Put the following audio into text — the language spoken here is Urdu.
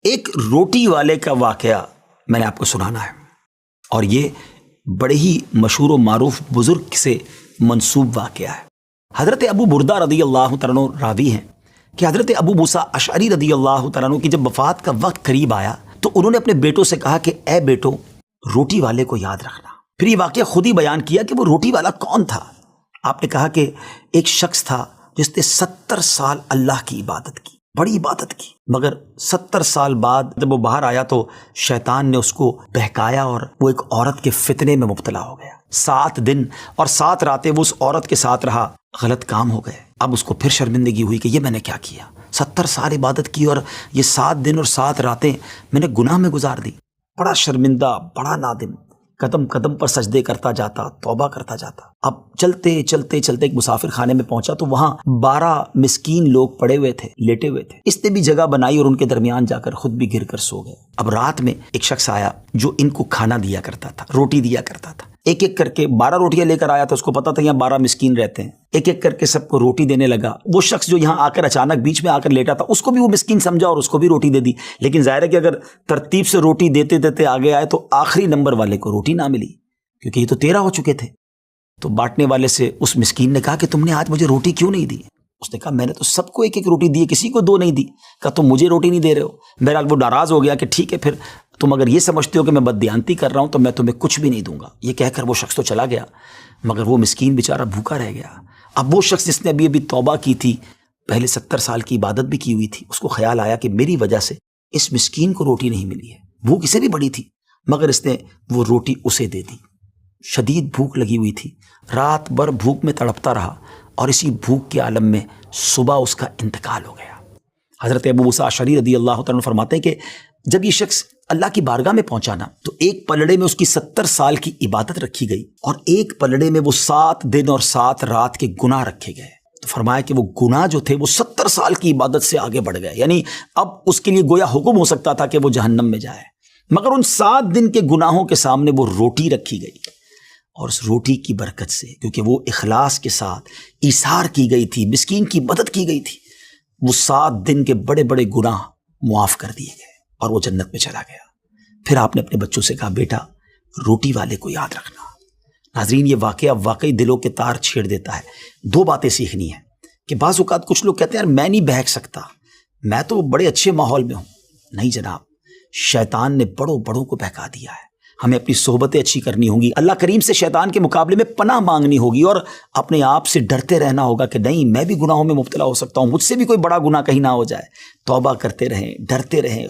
ایک روٹی والے کا واقعہ میں نے آپ کو سنانا ہے، اور یہ بڑے ہی مشہور و معروف بزرگ سے منسوب واقعہ ہے۔ حضرت ابو بردہ رضی اللہ تعالیٰ عنہ راوی ہیں کہ حضرت ابو موسیٰ اشعری رضی اللہ تعالیٰ عنہ کی جب وفات کا وقت قریب آیا تو انہوں نے اپنے بیٹوں سے کہا کہ اے بیٹو، روٹی والے کو یاد رکھنا۔ پھر یہ واقعہ خود ہی بیان کیا کہ وہ روٹی والا کون تھا۔ آپ نے کہا کہ ایک شخص تھا جس نے 70 سال اللہ کی عبادت کی، بڑی عبادت کی، مگر 70 سال بعد جب وہ باہر آیا تو شیطان نے اس کو بہکایا اور وہ ایک عورت کے فتنے میں مبتلا ہو گیا۔ 7 دن اور 7 راتیں وہ اس عورت کے ساتھ رہا، غلط کام ہو گئے۔ اب اس کو پھر شرمندگی ہوئی کہ یہ میں نے کیا کیا، 70 سال عبادت کی اور یہ 7 دن اور 7 راتیں میں نے گناہ میں گزار دی۔ بڑا شرمندہ، بڑا نادم، قدم قدم پر سجدے کرتا جاتا، توبہ کرتا جاتا۔ اب چلتے چلتے چلتے ایک مسافر خانے میں پہنچا تو وہاں 12 مسکین لوگ پڑے ہوئے تھے، لیٹے ہوئے تھے۔ اس نے بھی جگہ بنائی اور ان کے درمیان جا کر خود بھی گر کر سو گئے۔ اب رات میں ایک شخص آیا جو ان کو کھانا دیا کرتا تھا، روٹی دیا کرتا تھا۔ ایک ایک کر کے 12 روٹیاں لے کر آیا تھا، اس کو پتا تھا یہاں 12 مسکین رہتے ہیں۔ ایک ایک کر کے سب کو روٹی دینے لگا۔ وہ شخص جو یہاں آ کر اچانک بیچ میں آ کر لیٹا تھا، اس کو بھی وہ مسکین سمجھا اور اس کو بھی روٹی دے دی۔ لیکن ظاہر ہے کہ اگر ترتیب سے روٹی دیتے دیتے آگے آئے تو آخری نمبر والے کو روٹی نہ ملی، کیونکہ یہ تو 13 ہو چکے تھے۔ تو بانٹنے والے سے اس مسکین نے کہا کہ تم نے آج مجھے روٹی کیوں نہیں دی؟ اس نے کہا میں نے تو سب کو ایک ایک روٹی دی ہے، کسی کو 2 نہیں دی۔ کہا تم مجھے روٹی نہیں دے رہے ہو۔ بہرحال وہ ناراض ہو گیا کہ ٹھیک ہے، پھر تم اگر یہ سمجھتے ہو کہ میں بددیانتی کر رہا ہوں تو میں تمہیں کچھ بھی نہیں دوں گا۔ یہ کہہ کر وہ شخص تو چلا گیا، مگر وہ مسکین بیچارہ بھوکا رہ گیا۔ اب وہ شخص جس نے ابھی توبہ کی تھی، پہلے 70 سال کی عبادت بھی کی ہوئی تھی، اس کو خیال آیا کہ میری وجہ سے اس مسکین کو روٹی نہیں ملی ہے۔ بھوک اسے بھی بڑی تھی، مگر اس نے وہ روٹی اسے دے دی۔ شدید بھوک لگی ہوئی تھی، رات بھر بھوک میں تڑپتا رہا، اور اسی بھوک کے عالم میں صبح اس کا انتقال ہو گیا۔ حضرت ابو موسیٰ اشعری رضی اللہ تعالیٰ عنہ فرماتے ہیں کہ جب یہ شخص اللہ کی بارگاہ میں پہنچا نا تو ایک پلڑے میں اس کی 70 سال کی عبادت رکھی گئی، اور ایک پلڑے میں وہ 7 دن اور 7 رات کے گناہ رکھے گئے۔ تو فرمایا کہ وہ گناہ جو تھے وہ 70 سال کی عبادت سے آگے بڑھ گئے، یعنی اب اس کے لیے گویا حکم ہو سکتا تھا کہ وہ جہنم میں جائے، مگر ان 7 دن کے گناہوں کے سامنے وہ روٹی رکھی گئی، اور اس روٹی کی برکت سے، کیونکہ وہ اخلاص کے ساتھ ایثار کی گئی تھی، مسکین کی مدد کی گئی تھی، وہ 7 دن کے بڑے بڑے گناہ معاف کر دیے گئے اور وہ جنت میں چلا گیا۔ پھر آپ نے اپنے بچوں سے کہا بیٹا روٹی والے کو یاد رکھنا۔ ناظرین، یہ واقعہ واقعی دلوں کے تار چھیڑ دیتا ہے۔ 2 باتیں سیکھنی ہیں کہ بعض اوقات کچھ لوگ کہتے ہیں یار میں نہیں بہک سکتا، میں تو بڑے اچھے ماحول میں ہوں۔ نہیں جناب، شیطان نے بڑوں بڑوں کو بہکا دیا ہے۔ ہمیں اپنی صحبتیں اچھی کرنی ہوں گی، اللہ کریم سے شیطان کے مقابلے میں پناہ مانگنی ہوگی، اور اپنے آپ سے ڈرتے رہنا ہوگا کہ نہیں میں بھی گناہوں میں مبتلا ہو سکتا ہوں، مجھ سے بھی کوئی بڑا گناہ کہیں نہ ہو جائے۔ توبہ کرتے رہیں، ڈرتے رہیں،